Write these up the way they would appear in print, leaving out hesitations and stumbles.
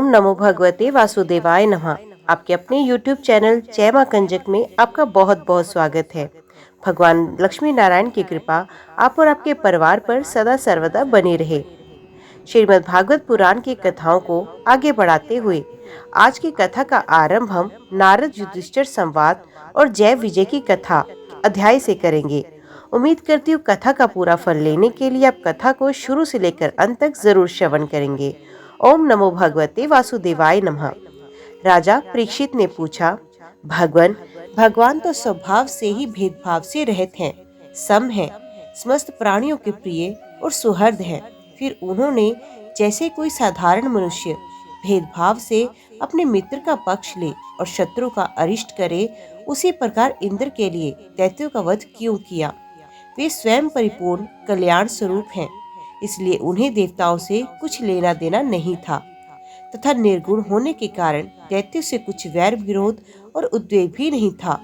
नमो भगवते वासुदेवाय नमः। आपके अपने YouTube चैनल जय मां कंजक में आपका बहुत बहुत स्वागत है। भगवान लक्ष्मी नारायण की कृपा आप और आपके परिवार पर सदा सर्वदा बनी रहे। श्रीमद् भागवत पुराण की कथाओं को आगे बढ़ाते हुए आज की कथा का आरंभ हम नारद युधिष्ठिर संवाद और जय विजय की कथा अध्याय से करेंगे। उम्मीद करती हूँ कथा का पूरा फल लेने के लिए आप कथा को शुरू से लेकर अंत तक जरूर श्रवण करेंगे। ओम नमो भगवते वासुदेवाय नमः। राजा परीक्षित ने पूछा, भगवान तो स्वभाव से ही भेदभाव से रहित हैं, सम हैं, समस्त प्राणियों के प्रिय और सुहृद हैं। फिर उन्होंने जैसे कोई साधारण मनुष्य भेदभाव से अपने मित्र का पक्ष ले और शत्रु का अरिष्ट करे, उसी प्रकार इंद्र के लिए दैत्यों का वध क्यों किया। वे स्वयं परिपूर्ण कल्याण स्वरूप हैं, इसलिए उन्हें देवताओं से कुछ लेना देना नहीं था तथा निर्गुण होने के कारण दैत्यों से कुछ वैर विरोध और उद्वेग भी नहीं था।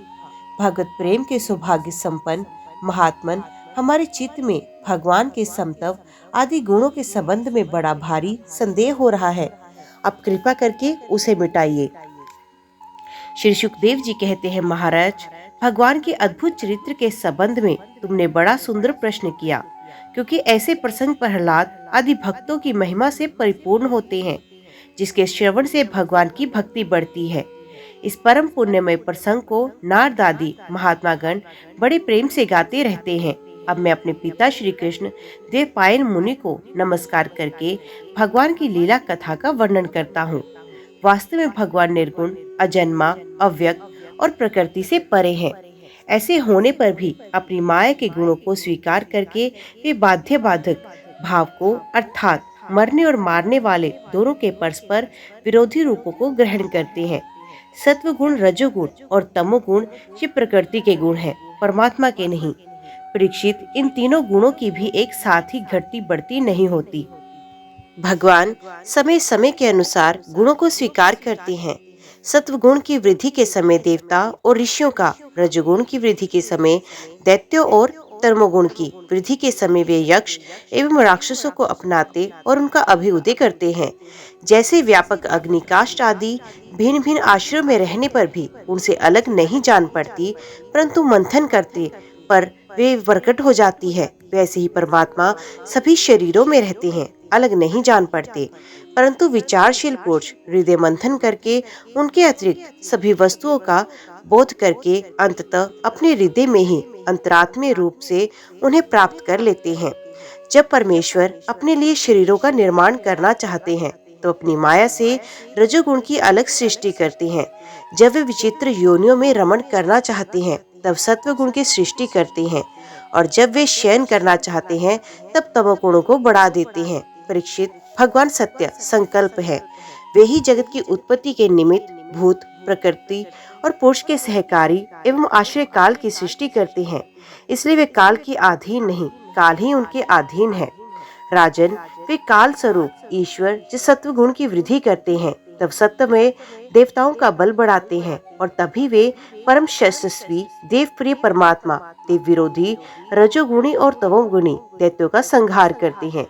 भगवत प्रेम के सौभाग्य संपन्न महात्मन हमारे चित्त में भगवान के समतव आदि गुणों के संबंध में बड़ा भारी संदेह हो रहा है, आप कृपा करके उसे मिटाइए। श्री सुखदेव जी कहते हैं, महाराज, भगवान के अद्भुत चरित्र के संबंध में तुमने बड़ा सुंदर प्रश्न किया, क्योंकि ऐसे प्रसंग प्रहलाद आदि भक्तों की महिमा से परिपूर्ण होते हैं, जिसके श्रवण से भगवान की भक्ति बढ़ती है। इस परम पुण्यमय प्रसंग को नारद आदि महात्मागण बड़े प्रेम से गाते रहते हैं। अब मैं अपने पिता श्री कृष्ण देवपायन मुनि को नमस्कार करके भगवान की लीला कथा का वर्णन करता हूँ। वास्तव में भगवान निर्गुण, अजन्मा, अव्यक्त और प्रकृति से परे हैं। ऐसे होने पर भी अपनी माया के गुणों को स्वीकार करके वे बाध्य बाधक भाव को अर्थात मरने और मारने वाले दोनों के परस्पर विरोधी रूपों को ग्रहण करते हैं। सत्व गुण, रजोगुण और तमोगुण ये प्रकृति के गुण हैं, परमात्मा के नहीं। परीक्षित, इन तीनों गुणों की भी एक साथ ही घटती बढ़ती नहीं होती। भगवान समय समय के अनुसार गुणों को स्वीकार करते हैं। सत्व गुण की वृद्धि के समय देवता और ऋषियों का, रजोगुण की वृद्धि के समय दैत्यों और तमोगुण की वृद्धि के समय वे यक्ष एवं राक्षसों को अपनाते और उनका अभ्युदय करते हैं। जैसे व्यापक अग्निकाष्ठ आदि भिन्न भिन्न आश्रयों में रहने पर भी उनसे अलग नहीं जान पड़ती, परंतु मंथन करते पर वे प्रकट हो जाती है। वैसे ही परमात्मा सभी शरीरों में रहते हैं, अलग नहीं जान पड़ते, परंतु विचारशील पुरुष हृदय मंथन करके उनके अतिरिक्त सभी वस्तुओं का बोध करके अंततः अपने हृदय में ही अंतरात्मे रूप से उन्हें प्राप्त कर लेते हैं। जब परमेश्वर अपने लिए शरीरों का निर्माण करना चाहते हैं तो अपनी माया से रजोगुण की अलग सृष्टि करते हैं। जब वे विचित्र योनियों में रमण करना चाहते हैं तब सत्व गुण की सृष्टि करते हैं, और जब वे शयन करना चाहते हैं तब तमोगुणों को बढ़ा देते हैं। परीक्षित, भगवान सत्य संकल्प है। वे ही जगत की उत्पत्ति के निमित्त भूत, प्रकृति और पुरुष के सहकारी एवं आश्रय काल की सृष्टि करते हैं। इसलिए वे काल की अधीन नहीं, काल ही उनके अधीन है। राजन, वे काल स्वरूप ईश्वर जिस सत्व गुण की वृद्धि करते हैं तब सत्य में देवताओं का बल बढ़ाते हैं, और तभी वे परम यशस्वी देव प्रिय परमात्मा देव विरोधी रजोगुणी और तमोगुणी दैत्यों का संहार करते हैं।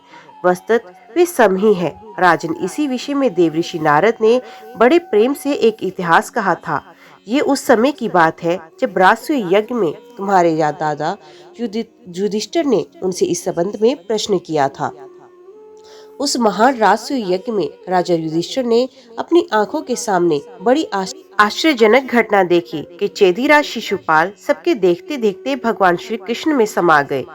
वस्तुतः वे सम ही है। राजन, इसी विषय में देव ऋषि नारद ने बड़े प्रेम से एक इतिहास कहा था। ये उस समय की बात है जब राजसूय यज्ञ में तुम्हारे दादा युधिष्ठिर ने उनसे इस संबंध में प्रश्न किया था। उस महान राजसूय यज्ञ में राजा युधिष्ठिर ने अपनी आंखों के सामने बड़ी आश्चर्यजनक घटना देखी कि चेदीराज शिशुपाल सबके देखते देखते भगवान श्री कृष्ण में समा गए।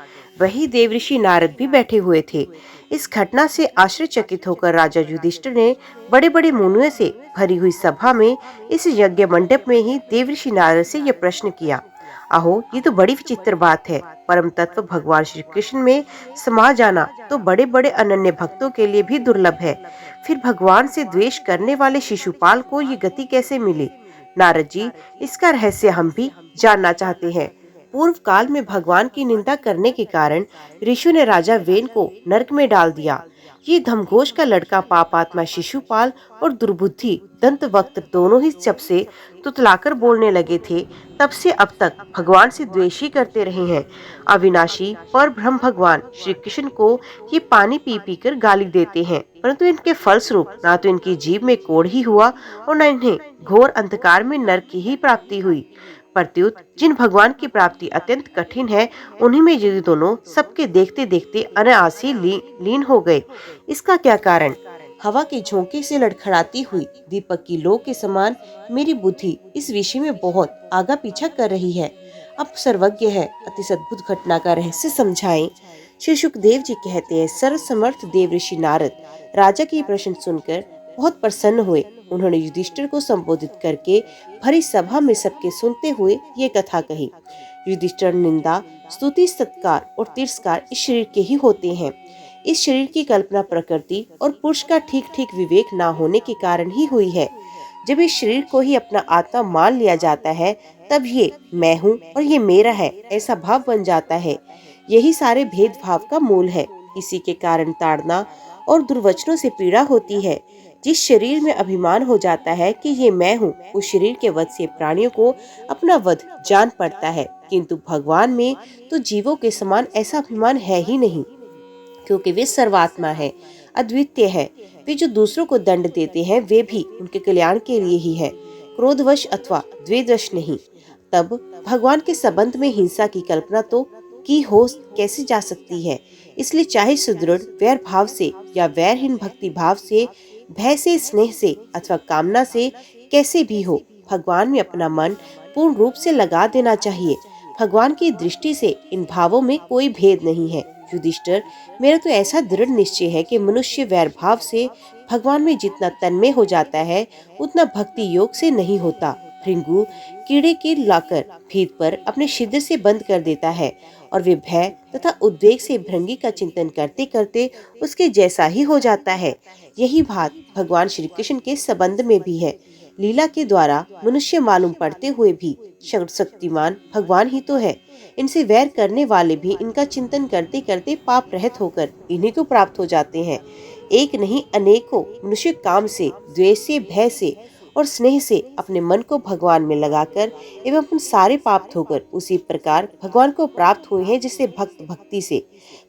वही देवऋषि नारद भी बैठे हुए थे। इस घटना से आश्चर्यचकित होकर राजा युधिष्ठिर ने बड़े बड़े मुनियों से भरी हुई सभा में इस यज्ञ मंडप में ही देवऋषि नारद से यह प्रश्न किया, अहो, ये तो बड़ी विचित्र बात है। परम तत्व भगवान श्री कृष्ण में समा जाना तो बड़े बड़े अनन्य भक्तों के लिए भी दुर्लभ है। फिर भगवान से द्वेष करने वाले शिशुपाल को ये गति कैसे मिली? नारद जी, इसका रहस्य हम भी जानना चाहते हैं। पूर्व काल में भगवान की निंदा करने के कारण ऋषियों ने राजा वेन को नरक में डाल दिया। ये धमघोष का लड़का पापात्मा शिशुपाल और दुर्बुद्धि दंतवक्त्र दोनों ही जब से तुतलाकर बोलने लगे थे, तब से अब तक भगवान से द्वेष ही करते रहे हैं। अविनाशी पर ब्रह्म भगवान श्री कृष्ण को ये पानी पी पी कर गाली देते हैं, परंतु इनके फलस्वरूप ना तो इनकी जीभ में कोढ़ ही हुआ और न इन्हें घोर अंधकार में नरक की ही प्राप्ति हुई। प्रत्युत जिन भगवान की प्राप्ति अत्यंत कठिन है, उन्हीं में ये दोनों सबके देखते देखते अनायासी लीन हो गए। इसका क्या कारण? हवा के झोंके से लड़खड़ाती हुई दीपक की लो के समान मेरी बुद्धि इस विषय में बहुत आगा पीछा कर रही है। अब सर्वज्ञ है, अति अद्भुत घटना का रहस्य समझाएं। श्री सुखदेव जी कहते हैं, सर्वसमर्थ देव ऋषि नारद राजा की प्रश्न सुनकर बहुत प्रसन्न हुए। उन्होंने युधिष्ठिर को संबोधित करके भरी सभा में सबके सुनते हुए ये कथा कही। युधिष्ठिर, निंदा, स्तुति, सत्कार और तिरस्कार इस शरीर के ही होते हैं। इस शरीर की कल्पना प्रकृति और पुरुष का ठीक ठीक विवेक ना होने के कारण ही हुई है। जब इस शरीर को ही अपना आत्मा मान लिया जाता है, तब ये मैं हूँ और ये मेरा है ऐसा भाव बन जाता है। यही सारे भेदभाव का मूल है। इसी के कारण ताड़ना और दुर्वचनों से पीड़ा होती है। जिस शरीर में अभिमान हो जाता है कि ये मैं हूँ, उस शरीर के वध से प्राणियों को अपना वध जान पड़ता है, किंतु भगवान में तो जीवों के समान ऐसा अभिमान है ही नहीं, क्योंकि वे सर्वात्मा है, अद्वितीय है। वे जो दूसरों को दंड देते हैं, वे भी उनके कल्याण के लिए ही है, क्रोधवश अथवा द्वेषवश नहीं। तब भगवान के संबंध में हिंसा की कल्पना तो की हो कैसे जा सकती है? इसलिए चाहे सुदृढ़ वैर भाव से या वैरहीन भक्ति भाव से, भय से, स्नेह से अथवा कामना से, कैसे भी हो, भगवान में अपना मन पूर्ण रूप से लगा देना चाहिए। भगवान की दृष्टि से इन भावों में कोई भेद नहीं है। युधिष्ठिर, मेरा तो ऐसा दृढ़ निश्चय है कि मनुष्य वैर भाव से भगवान में जितना तन्मय हो जाता है, उतना भक्ति योग से नहीं होता। भृंगु कीड़े के लाकर भीत पर अपने छिद्र से बंद कर देता है और वे भय तथा उद्वेग से भृंगी का चिंतन करते करते उसके जैसा ही हो जाता है। यही बात भगवान श्री कृष्ण के संबंध में भी है। लीला के द्वारा मनुष्य मालूम पड़ते हुए भी शक्तिमान भगवान ही तो है। इनसे वैर करने वाले भी इनका चिंतन करते करते पाप रहित होकर इन्हीं को प्राप्त हो जाते हैं। एक नहीं अनेकों मनुष्य काम से, द्वेष से, भय से और स्नेह से अपने मन को भगवान में लगाकर एवं अपन सारे पाप धोकर उसी प्रकार भगवान को प्राप्त हुए हैं, जैसे भक्त भक्ति से।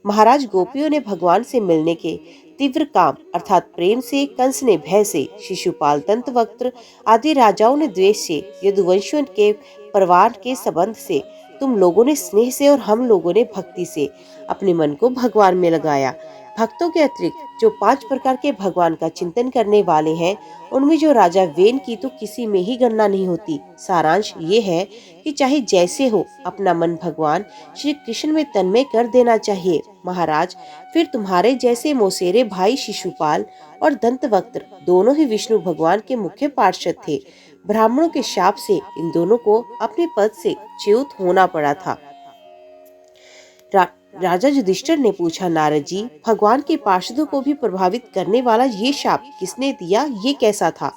महाराज गोपियों ने भगवान से मिलने के तीव्र काम अर्थात प्रेम से, कंस ने भय से, शिशुपाल, दंतवक्त्र आदि राजाओं ने द्वेष से, यदुवंशियों के परिवार के संबंध से, तुम लोगों ने स्नेह से और हम लोगों ने भक्ति से अपने मन को भगवान में लगाया। भक्तों के अतिरिक्त जो 5 प्रकार के भगवान का चिंतन करने वाले हैं, उनमें जो राजा वेन की तो किसी में ही गणना नहीं होती। सारांश ये है कि चाहे जैसे हो, अपना मन भगवान श्री कृष्ण में तन्मय कर देना चाहिए। महाराज, फिर तुम्हारे जैसे मौसेरे भाई शिशुपाल और दंतवक्त्र दोनों ही विष्णु भगवान के मुख्य पार्षद थे। ब्राह्मणों के शाप से इन दोनों को अपने पद से च्युत होना पड़ा था। राजा युधिष्ठिर ने पूछा, नारद जी, भगवान के पार्षदों को भी प्रभावित करने वाला ये शाप किसने दिया? ये कैसा था?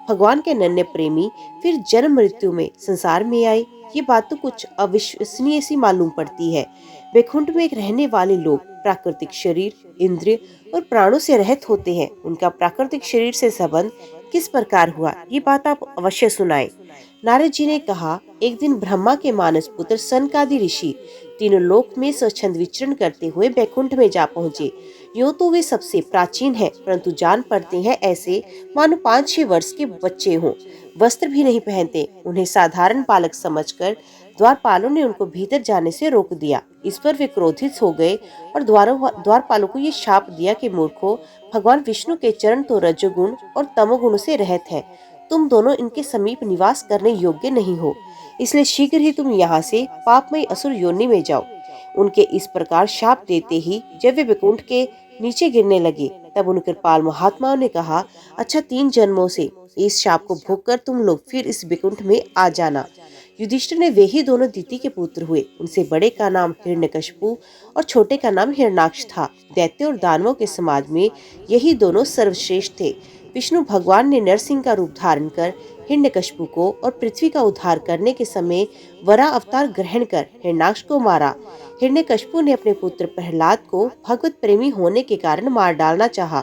भगवान के नन्हे प्रेमी फिर जन्म मृत्यु में संसार में आए, ये बात तो कुछ अविश्वसनीय सी मालूम पड़ती है। वैकुंठ में रहने वाले लोग प्राकृतिक शरीर, इंद्रिय और प्राणों से रहित होते हैं। उनका प्राकृतिक शरीर से संबंध किस प्रकार हुआ, ये बात आप अवश्य सुनाएं। नारद जी ने कहा, एक दिन ब्रह्मा के मानस पुत्र सनकादि ऋषि तीनों लोक में स्वच्छंद विचरण करते हुए वैकुंठ में जा पहुँचे। यूँ तो वे सबसे प्राचीन हैं, परंतु जान पड़ते हैं ऐसे मानो 5-6 वर्ष के बच्चे हों। वस्त्र भी नहीं पहनते। उन्हें साधारण बालक समझकर द्वारपालों ने उनको भीतर जाने से रोक दिया। इस पर वे क्रोधित हो गए और द्वारपालों को ये शाप दिया कि मूर्खों, भगवान विष्णु के चरण तो रजोगुण और तमोगुण से रहित हैं। तुम दोनों इनके समीप निवास करने योग्य नहीं हो, इसलिए शीघ्र ही तुम यहाँ से पापमयी असुर योनि में जाओ। उनके इस प्रकार शाप देते ही जब वे वैकुंठ के नीचे गिरने लगे, तब उन कृपाल महात्माओं ने कहा, अच्छा 3 जन्मों से इस शाप को भोगकर तुम लोग फिर इस वैकुंठ में आ जाना। युधिष्ठिर ने वे ही दोनों दिति के पुत्र हुए। उनसे बड़े का नाम हिरण्यकशिपु और छोटे का नाम हिरण्याक्ष था। दैत्य और दानवों के समाज में यही दोनों सर्वश्रेष्ठ थे। विष्णु भगवान ने नरसिंह का रूप धारण कर हिरण्यकशिपु को और पृथ्वी का उद्धार करने के समय वराह अवतार ग्रहण कर हिरण्याक्ष को मारा। हिरण्यकशिपु ने अपने पुत्र प्रहलाद को भगवत प्रेमी होने के कारण मार डालना चाहा।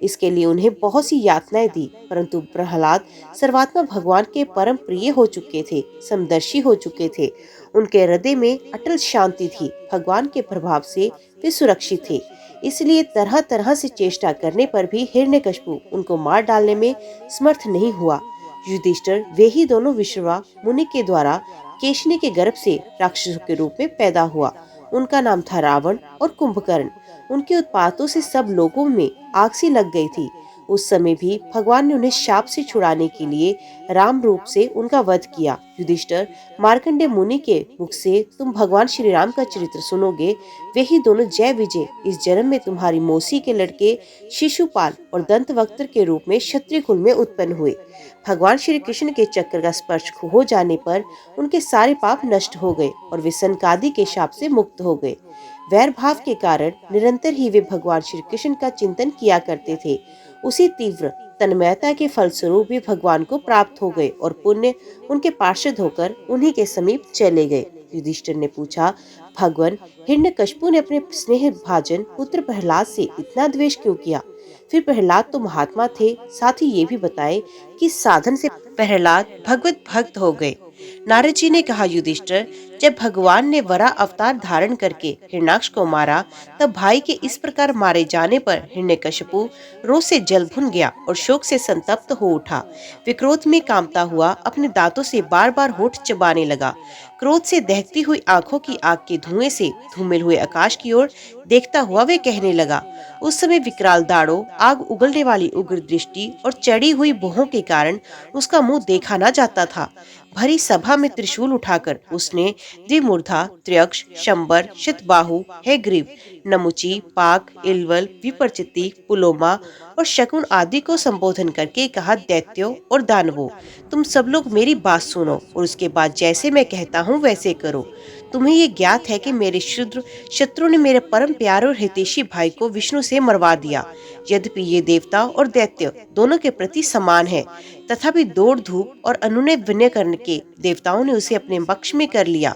इसके लिए उन्हें बहुत सी यातनाएं दी, परंतु प्रहलाद सर्वात्मा भगवान के परम प्रिय हो चुके थे, समदर्शी हो चुके थे। उनके हृदय में अटल शांति थी। भगवान के प्रभाव से वे सुरक्षित थे। इसलिए तरह तरह से चेष्टा करने पर भी हिरण्यकशिपु उनको मार डालने में समर्थ नहीं हुआ। युधिष्ठिर वे ही दोनों विश्रवा मुनि के द्वारा केशनी के गर्भ से राक्षसों के रूप में पैदा हुआ। उनका नाम था रावण और कुंभकर्ण। उनके उत्पातों से सब लोगों में आग सी लग गई थी। उस समय भी भगवान ने उन्हें शाप से छुड़ाने के लिए राम रूप से उनका वध किया। युधिष्ठिर, मार्कंडेय मुनि के मुख से तुम भगवान श्री राम का चरित्र सुनोगे। वे ही दोनों जय विजय इस जन्म में तुम्हारी मौसी के लड़के शिशुपाल और दंतवक्त्र के रूप में क्षत्रिय कुल में उत्पन्न हुए। भगवान श्री कृष्ण के चक्र का स्पर्श हो जाने पर उनके सारे पाप नष्ट हो गए और वे सनकादि के शाप से मुक्त हो गए। वैर भाव के कारण निरंतर ही वे भगवान श्री कृष्ण का चिंतन किया करते थे। उसी तीव्र तन्मयता के फलस्वरूप भी भगवान को प्राप्त हो गए और पुण्य उनके पार्षद होकर उन्हीं के समीप चले गए। युधिष्ठिर ने पूछा, भगवान, हिरण्यकशिपु ने अपने स्नेह भाजन पुत्र प्रहलाद से इतना द्वेष क्यों किया? फिर प्रहलाद तो महात्मा थे, साथ ही ये भी बताए कि साधन से प्रहलाद भगवत भक्त हो गए। नारद जी ने कहा, युधिष्ठिर, जब भगवान ने वराह अवतार धारण करके हिरण्याक्ष को मारा, तब भाई के इस प्रकार मारे जाने पर हिरण्यकशिपु रोष से जल भुन गया और शोक से संतप्त हो उठा। विक्रोध में कामता हुआ अपने दांतों से बार बार होठ चबाने लगा। क्रोध से दहकती हुई आंखों की आग के धुएं से धूमिल हुए आकाश की ओर देखता हुआ वे कहने लगा। उस समय विकराल दाढ़ों, आग उगलने वाली उग्र दृष्टि और चढ़ी हुई भौहों के कारण उसका मुंह देखा न जाता था। भरी सभा में त्रिशूल उठाकर उसने द्विमूर्धा, त्र्यक्ष, शंबर, शतबाहु, हैग्रीव, नमुची, पाक, इलवल, विपरचिति, पुलोमा और शकुन आदि को संबोधन करके कहा, दैत्यों और दानवों, तुम सब लोग मेरी बात सुनो और उसके बाद जैसे मैं कहता हूँ वैसे करो। तुम्हें ये ज्ञात है कि मेरे शत्रु ने मेरे परम प्यारे और हितैषी भाई को विष्णु से मरवा दिया। यद्यपि ये देवता और दैत्य दोनों के प्रति समान है, तथापि दौड़ धूप और अनुनय विनय करने के देवताओं ने उसे अपने पक्ष में कर लिया।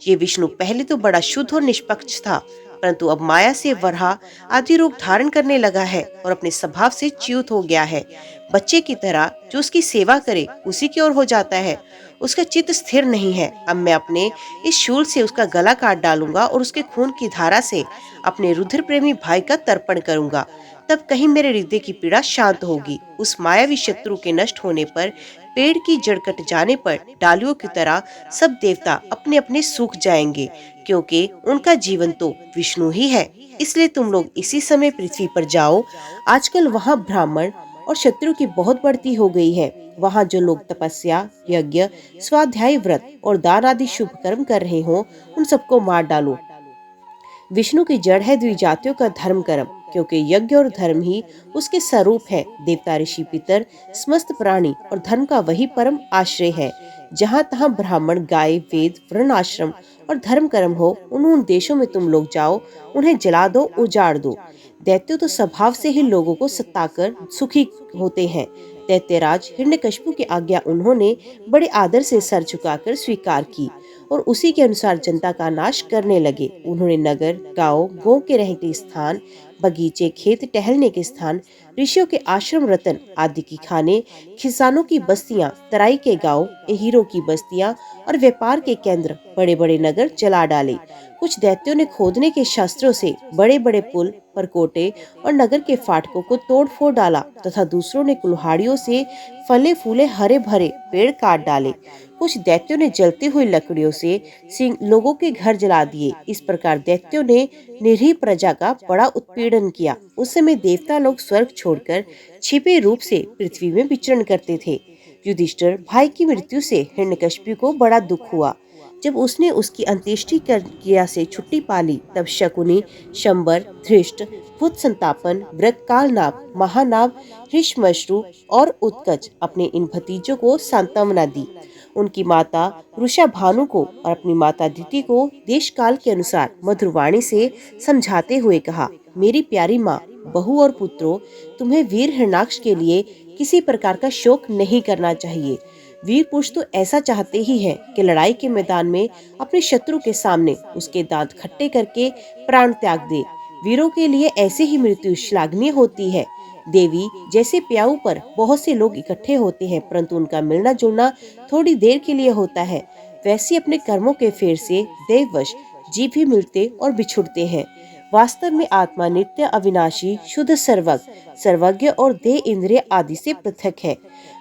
ये विष्णु पहले तो बड़ा शुद्ध और निष्पक्ष था, परंतु अब माया से वराह आदि रूप धारण करने लगा है और अपने स्वभाव से च्युत हो गया है। बच्चे की तरह जो उसकी सेवा करे उसी की ओर हो जाता है। उसका चित्त स्थिर नहीं है। अब मैं अपने इस शूल से उसका गला काट डालूंगा और उसके खून की धारा से अपने रुधिर प्रेमी भाई का तर्पण करूंगा। तब कहीं मेरे हृदय की पीड़ा शांत होगी। उस मायावी शत्रु के नष्ट होने पर, पेड़ की जड़ कट जाने पर डालियों की तरह सब देवता अपने अपने सूख जाएंगे, क्योंकि उनका जीवन तो विष्णु ही है। इसलिए तुम लोग इसी समय पृथ्वी पर जाओ। आजकल वहाँ ब्राह्मण और शत्रु की बहुत बढ़ती हो गई है। वहाँ जो लोग तपस्या, यज्ञ, स्वाध्याय व्रत और दान आदि शुभ कर्म कर रहे हो, उन सबको मार डालो। विष्णु की जड़ है द्विजातियों का धर्म कर्म, क्योंकि यज्ञ और धर्म ही उसके स्वरूप है। देवता, ऋषि, पितर, समस्त प्राणी और धर्म का वही परम आश्रय है। जहाँ तहाँ ब्राह्मण, गाय, वेद, वर्ण आश्रम और धर्म कर्म हो, उन देशों में तुम लोग जाओ, उन्हें जला दो, उजाड़ दो। दैत्य तो स्वभाव से ही लोगों को सताकर सुखी होते हैं। दैत्यराज हिरण्यकशिपु की आज्ञा उन्होंने बड़े आदर से सर झुकाकर स्वीकार की और उसी के अनुसार जनता का नाश करने लगे। उन्होंने नगर, गांव, गौ के रहने के स्थान, बगीचे, खेत, टहलने के स्थान, ऋषियों के आश्रम, रतन आदि की खाने, किसानों की बस्तियां, तराई के गांव, हीरों की बस्तियां और व्यापार के केंद्र, बड़े बड़े नगर जला डाले। कुछ दैत्यों ने खोदने के शस्त्रों से बड़े बड़े पुल, परकोटे और नगर के फाटकों को तोड़ फोड़ डाला, तथा दूसरों ने कुल्हाड़ियों से फले फूले हरे भरे पेड़ काट डाले। कुछ दैत्यों ने जलती हुई लकड़ियों से लोगों के घर जला दिए। इस प्रकार दैत्यों ने निरीह प्रजा का बड़ा उत्पीड़न किया। उस समय देवता लोग स्वर्ग छोड़कर छिपे रूप से पृथ्वी में विचरण करते थे। युधिष्ठिर, भाई की मृत्यु से हिरण्यकशिपु को बड़ा दुख हुआ। जब उसने उसकी अंत्येष्टि क्रिया से छुट्टी पाली, तब शकुनी, शंबर, धृष्ट, भूत संतापन, व्रत, कालनाग, महानाग, हृष्मश्रु और उत्कच अपने इन भतीजों को सांत्वना दी। उनकी माता रुषा भानु को और अपनी माता दिति को देश काल के अनुसार मधुरवाणी से समझाते हुए कहा, मेरी प्यारी माँ, बहू और पुत्रों, तुम्हें वीर हिरण्याक्ष के लिए किसी प्रकार का शोक नहीं करना चाहिए। वीर पुरुष तो ऐसा चाहते ही है कि लड़ाई के मैदान में अपने शत्रु के सामने उसके दांत खट्टे करके प्राण त्याग दे। वीरों के लिए ऐसे ही मृत्यु श्लाघनीय होती है। देवी जैसे प्याऊ पर बहुत से लोग इकट्ठे होते हैं, परंतु उनका मिलना जुलना थोड़ी देर के लिए होता है। वैसे अपने कर्मों के फेर से देववश जीव भी मिलते और बिछुड़ते हैं। वास्तव में आत्मा नित्य अविनाशी शुद्ध सर्वज्ञ और देह इंद्रिय आदि से पृथक है।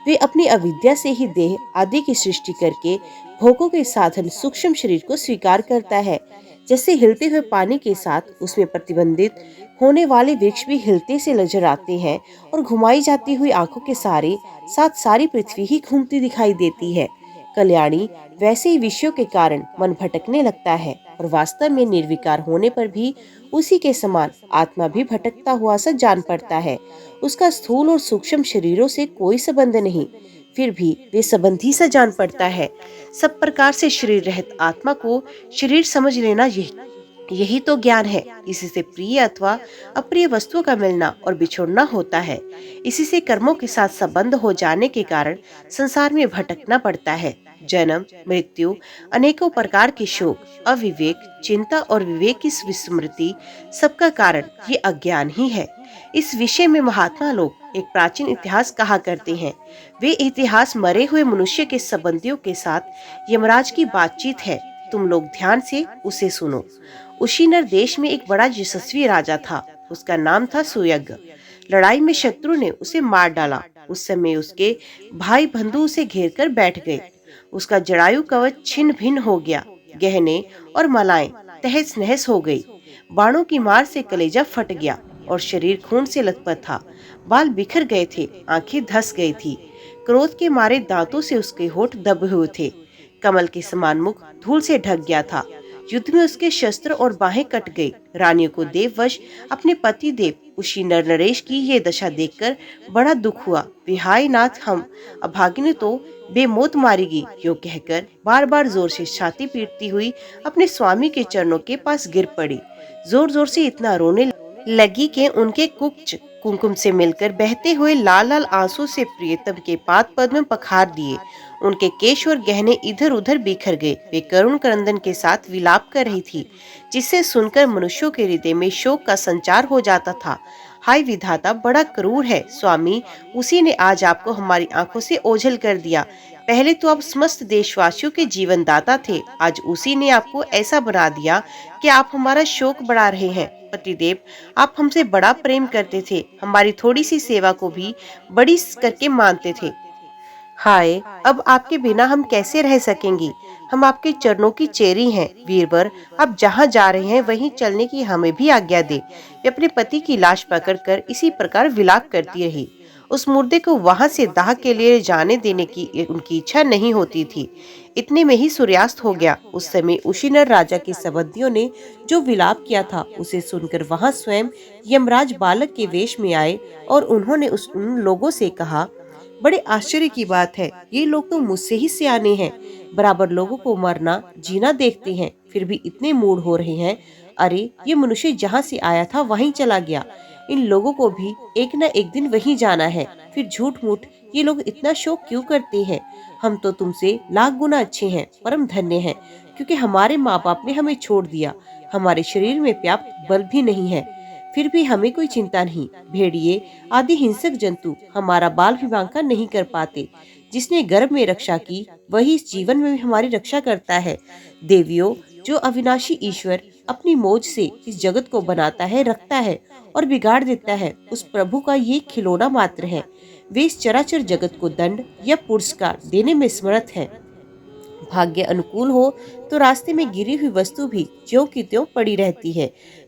वे अपनी अविद्या से ही देह आदि की सृष्टि करके भोगों के साधन सूक्ष्म शरीर को स्वीकार करता है। जैसे हिलते हुए पानी के साथ उसमें प्रतिबंधित होने वाले वृक्ष भी हिलते से नजर आते हैं और घुमाई जाती हुई आंखों के साथ सारी पृथ्वी ही घूमती दिखाई देती है। कल्याणी वैसे ही विषयों के कारण मन भटकने लगता है और वास्तव में निर्विकार होने पर भी उसी के समान आत्मा भी भटकता हुआ सा जान पड़ता है। उसका स्थूल और सूक्ष्म शरीरों से कोई संबंध नहीं, फिर भी वे संबंधी सा जान पड़ता है। सब प्रकार से शरीर रहित आत्मा को शरीर समझ लेना यही तो ज्ञान है। इसी से प्रिय अथवा अप्रिय वस्तुओं का मिलना और बिछोड़ना होता है। इसी से कर्मों के साथ संबंध हो जाने के कारण संसार में भटकना पड़ता है। जन्म मृत्यु, अनेकों प्रकार के शोक, अविवेक, चिंता और विवेक की विस्मृति, सबका कारण ये अज्ञान ही है। इस विषय में महात्मा लोग एक प्राचीन इतिहास कहा करते हैं। वे इतिहास मरे हुए मनुष्य के संबंधियों के साथ यमराज की बातचीत है। तुम लोग ध्यान से उसे सुनो। उशीनर देश में एक बड़ा यशस्वी राजा था। उसका नाम था सुयज्ञ। लड़ाई में शत्रु ने उसे मार डाला। उस समय उसके भाई बंधु उसे घेर कर बैठ गए। उसका जड़ायु कवच छिन्न भिन्न हो गया। गहने और मालाएं तहस नहस हो गई। बाणों की मार से कलेजा फट गया और शरीर खून से लथपथ था। बाल बिखर गए थे, आंखें धस गई थी। क्रोध के मारे दांतों से उसके होठ दबे हुए थे। कमल के समान मुख धूल से ढक गया था। युद्ध में उसके शस्त्र और बाहें कट गई। रानियों को देववश अपने पति देव उशीनर नरेश की ये दशा देखकर बड़ा दुख हुआ। विहाय नाथ, हम अभागिनी तो बेमौत मारेगी, यो कहकर बार बार जोर से छाती पीटती हुई अपने स्वामी के चरणों के पास गिर पड़ी। जोर जोर से इतना रोने लगी कि उनके कुक्ष कुमकुम से मिलकर बहते हुए लाल लाल आंसू से प्रियतम के पाद पद्म पखार दिए। उनके केश और गहने इधर उधर बिखर गए। वे करुण क्रंदन के साथ विलाप कर रही थी, जिसे सुनकर मनुष्यों के हृदय में शोक का संचार हो जाता था। हाय विधाता, बड़ा क्रूर है स्वामी, उसी ने आज आपको हमारी आंखों से ओझल कर दिया। पहले तो आप समस्त देशवासियों के जीवन दाता थे, आज उसी ने आपको ऐसा बना दिया कि आप हमारा शोक बढ़ा रहे हैं। पतिदेव, आप हमसे बड़ा प्रेम करते थे, हमारी थोड़ी सी सेवा को भी बड़ी करके मानते थे। हाय, अब आपके बिना हम कैसे रह सकेंगी? हम आपके चरणों की चेरी हैं। वीरवर, आप जहाँ जा रहे हैं वहीं चलने की हमें भी आज्ञा दे। वे अपने पति की लाश पकड़कर इसी प्रकार विलाप करती रही। उस मुर्दे को वहां से दाह के लिए जाने देने की उनकी इच्छा नहीं होती थी। इतने में ही सूर्यास्त हो गया। उस समय उशीनर राजा के संबंधियों ने जो विलाप किया था उसे सुनकर वहां स्वयं यमराज बालक के वेश में आए और उन्होंने उन लोगों से कहा, बड़े आश्चर्य की बात है, ये लोग तो मुझसे ही सियाने हैं। बराबर लोगों को मरना जीना देखते हैं, फिर भी इतने मूढ़ हो रहे हैं। अरे, ये मनुष्य जहाँ से आया था वहीं चला गया। इन लोगों को भी एक न एक दिन वहीं जाना है। फिर झूठ मूठ ये लोग इतना शोक क्यों करते हैं? हम तो तुमसे लाख गुना अच्छे हैं, परम धन्य हैं, क्योंकि हमारे माँ बाप ने हमें छोड़ दिया। हमारे शरीर में पर्याप्त बल भी नहीं है, फिर भी हमें कोई चिंता नहीं। भेड़िए आदि हिंसक जंतु हमारा बाल भी बांका नहीं कर पाते। जिसने गर्भ में रक्षा की वही इस जीवन में भी हमारी रक्षा करता है। देवियों, जो अविनाशी ईश्वर अपनी मौज से इस जगत को बनाता है, रखता है और बिगाड़ देता है, उस प्रभु का ये खिलौना मात्र है। वे इस चराचर जगत को दंड या पुरस्कार देने में समर्थ है। भाग्य अनुकूल हो तो रास्ते में गिरी हुई वस्तु भी ज्यों की त्यों पड़ी रहती है,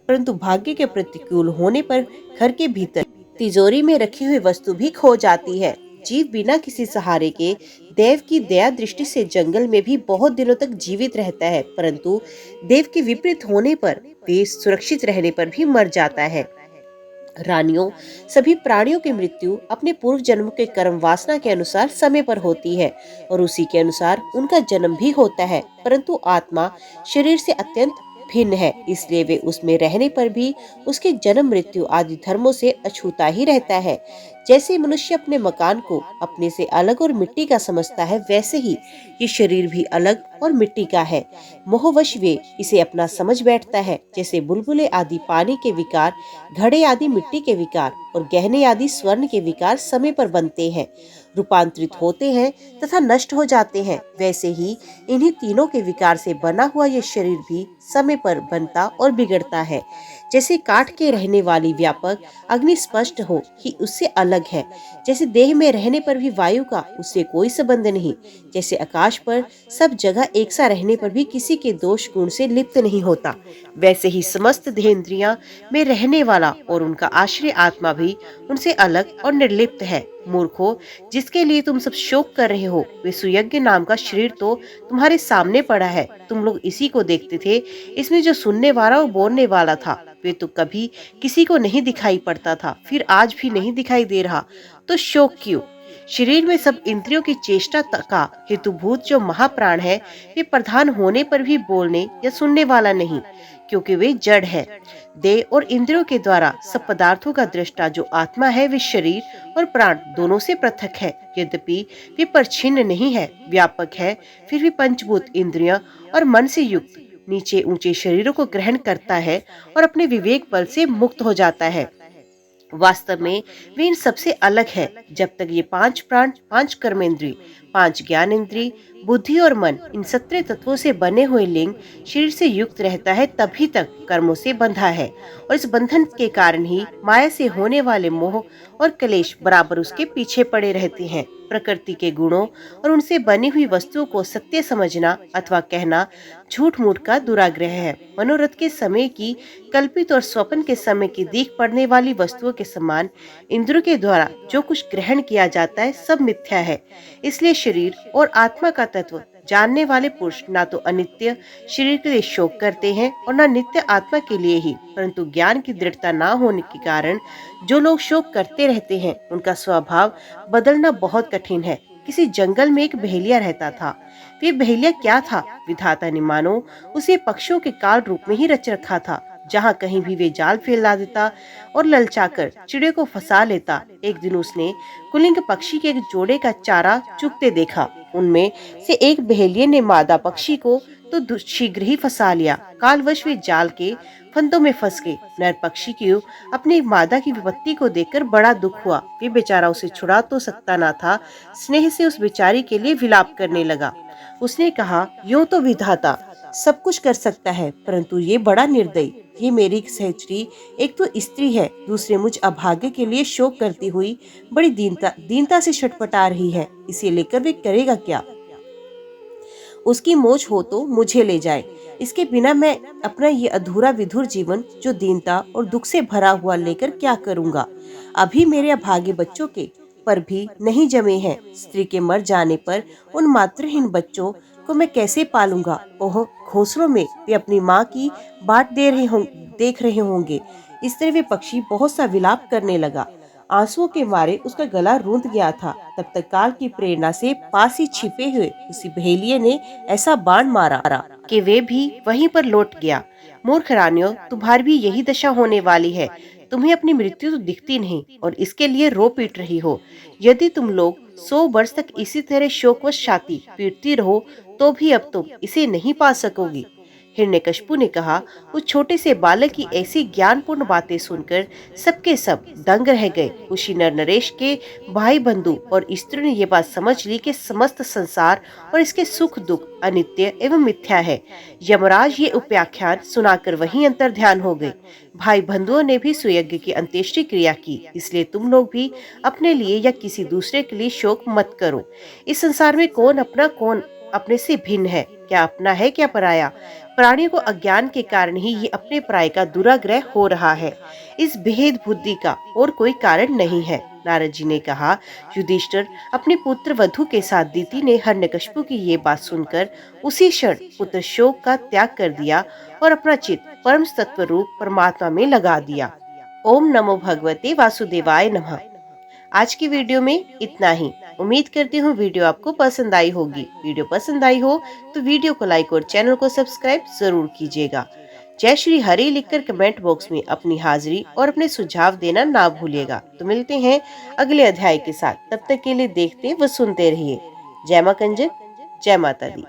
परंतु भाग्य के प्रतिकूल होने पर घर के भीतर तिजोरी में रखी हुई वस्तु भी खो जाती है। जीव बिना किसी सहारे के देव की दया दृष्टि से जंगल में भी बहुत दिनों तक जीवित रहता है, परंतु देव के विपरीत होने पर वे सुरक्षित रहने पर भी मर जाता है। रानियों, सभी प्राणियों की मृत्यु अपने पूर्व जन्म के कर्म वासना के अनुसार समय पर होती है और उसी के अनुसार उनका जन्म भी होता है, परंतु आत्मा शरीर से अत्यंत भिन्न है, इसलिए वे उसमें रहने पर भी उसके जन्म मृत्यु आदि धर्मों से अछूता ही रहता है। जैसे मनुष्य अपने मकान को अपने से अलग और मिट्टी का समझता है, वैसे ही ये शरीर भी अलग और मिट्टी का है। मोहवश वे इसे अपना समझ बैठता है। जैसे बुलबुले आदि पानी के विकार, घड़े आदि मिट्टी के विकार और गहने आदि स्वर्ण के विकार समय पर बनते हैं, रूपांतरित होते हैं तथा नष्ट हो जाते हैं, वैसे ही इन्हीं तीनों के विकार से बना हुआ ये शरीर भी समय पर बनता और बिगड़ता है। जैसे काठ के रहने वाली व्यापक अग्नि स्पष्ट हो कि उससे अलग है, जैसे देह में रहने पर भी वायु का उससे कोई संबंध नहीं, जैसे आकाश पर सब जगह एक सा रहने पर भी किसी के दोष गुण से लिप्त नहीं होता, वैसे ही समस्त देहेंद्रियां में रहने वाला और उनका आश्रय आत्मा भी उनसे अलग और निर्लिप्त है। मूर्खो, जिसके लिए तुम सब शोक कर रहे हो, वे सुयज्ञ नाम का शरीर तो तुम्हारे सामने पड़ा है। तुम लोग इसी को देखते थे। इसमें जो सुनने वाला और बोलने वाला था, वे तो कभी किसी को नहीं दिखाई पड़ता था, फिर आज भी नहीं दिखाई दे रहा, तो शोक क्यों? शरीर में सब इंद्रियों की चेष्टा का हेतुभूत जो महाप्राण है, वे प्रधान होने पर भी बोलने या सुनने वाला नहीं, क्योंकि वे जड़ है। देह और इंद्रियों के द्वारा सब पदार्थों का दृष्टा जो आत्मा है, वे शरीर और प्राण दोनों से पृथक है। यद्यपि वे परछिन्न नहीं है, व्यापक है, फिर भी पंचभूत इंद्रियां और मन से युक्त नीचे ऊंचे शरीरों को ग्रहण करता है और अपने विवेक बल से मुक्त हो जाता है। वास्तव में वे इन सबसे अलग है। जब तक ये पांच प्राण, पांच कर्मेंद्रिय, पांच ज्ञान इंद्रिय, बुद्धि और मन, इन 17 तत्वों से बने हुए लिंग शरीर से युक्त रहता है, तभी तक कर्मों से बंधा है। और इस बंधन के कारण ही माया से होने वाले मोह और क्लेश बराबर उसके पीछे पड़े रहते हैं। प्रकृति के गुणों और उनसे बनी हुई वस्तुओं को सत्य समझना अथवा कहना झूठ मूठ का दुराग्रह है। मनोरथ के समय की कल्पित और स्वप्न के समय की दीख पड़ने वाली वस्तुओं के समान इंद्रियों के द्वारा जो कुछ ग्रहण किया जाता है, सब मिथ्या है। इसलिए शरीर और आत्मा का तत्व जानने वाले पुरुष ना तो अनित्य शरीर के लिए शोक करते हैं और न नित्य आत्मा के लिए ही, परंतु ज्ञान की दृढ़ता न होने के कारण जो लोग शोक करते रहते हैं, उनका स्वभाव बदलना बहुत कठिन है। किसी जंगल में एक बहेलिया रहता था। वे बहेलिया क्या था? विधाता ने मानो उसे पक्षियों के काल रूप में ही रच रखा था। जहाँ कहीं भी वे जाल फैला देता और ललचाकर चिड़े को फंसा लेता। एक दिन उसने कुलिंग पक्षी के एक जोड़े का चारा चुगते देखा। उनमें से एक बहेलिये ने मादा पक्षी को तो शीघ्र ही फंसा लिया। कालवश वे जाल के फंदों में फंस गए। नर पक्षी की अपनी मादा की विपत्ति को देखकर बड़ा दुख हुआ। वे बेचारा उसे छुड़ा तो सकता न था। स्नेह से उस बेचारी के लिए विलाप करने लगा। उसने कहा, यूं तो विधाता सब कुछ कर सकता है, परंतु ये बड़ा निर्दयी। ये मेरी सहचरी एक तो स्त्री है, दूसरे मुझ अभागे के लिए शोक करती हुई बड़ी दीनता से छटपटा रही है। इसे लेकर वे करेगा क्या? उसकी मोच हो तो मुझे ले जाए। इसके बिना मैं अपना ये अधूरा विधुर जीवन जो दीनता और दुख से भरा हुआ लेकर क्या करूँगा? अभी मेरे अभागे बच्चों के पर भी नहीं जमे हैं। स्त्री के मर जाने पर उन मातृहीन बच्चों को मैं कैसे पालूंगा? ओह, घोंसलों में वे अपनी माँ की बाट देख रहे होंगे। इस तरह वे पक्षी बहुत सा विलाप करने लगा। आंसुओं के मारे उसका गला रूंध गया था। तब तक काल की प्रेरणा से पास ही छिपे हुए उसी बहेलिये ने ऐसा बाण मारा कि वे भी वहीं पर लौट गया। मूर्ख रानियों, तुम्हारी भी यही दशा होने वाली है। तुम्हें अपनी मृत्यु तो दिखती नहीं और इसके लिए रो पीट रही हो। यदि तुम लोग 100 वर्ष तक इसी तरह शोकवश छाती पीटती रहो, तो भी अब तुम इसे नहीं पा सकोगी। हिरण्यकशिपु ने कहा। उस छोटे से बालक की ऐसी ज्ञानपूर्ण बातें सुनकर सबके सब दंग रह गए। उसी नर नरेश के भाई बंधु और स्त्री ने ये बात समझ ली कि समस्त संसार और इसके सुख दुख अनित्य एवं मिथ्या है। यमराज ये उपाख्यान सुनाकर वहीं अंतर ध्यान हो गए। भाई बंधुओं ने भी सुयज्ञ की अंत्येष्टि क्रिया की। इसलिए तुम लोग भी अपने लिए या किसी दूसरे के लिए शोक मत करो। इस संसार में कौन अपना कौन अपने से भिन्न है? क्या अपना है क्या पराया? प्राणियों को अज्ञान के कारण ही ये अपने पराये का दुराग्रह हो रहा है। इस भेद बुद्धि का और कोई कारण नहीं है। नारद जी ने कहा, युधिष्ठिर, अपने पुत्र वधु के साथ दीति ने हिरण्यकशिपु की ये बात सुनकर उसी क्षण पुत्र शोक का त्याग कर दिया और अपना चित्त परम तत्व रूप परमात्मा में लगा दिया। ओम नमो भगवते वासुदेवाय नमः। आज की वीडियो में इतना ही। उम्मीद करती हूँ वीडियो आपको पसंद आई होगी। वीडियो पसंद आई हो तो वीडियो को लाइक और चैनल को सब्सक्राइब जरूर कीजिएगा। जय श्री हरि लिखकर कमेंट बॉक्स में अपनी हाजिरी और अपने सुझाव देना ना भूलिएगा। तो मिलते हैं अगले अध्याय के साथ, तब तक के लिए देखते व सुनते रहिए। जय मां कंजक, जय माता दी।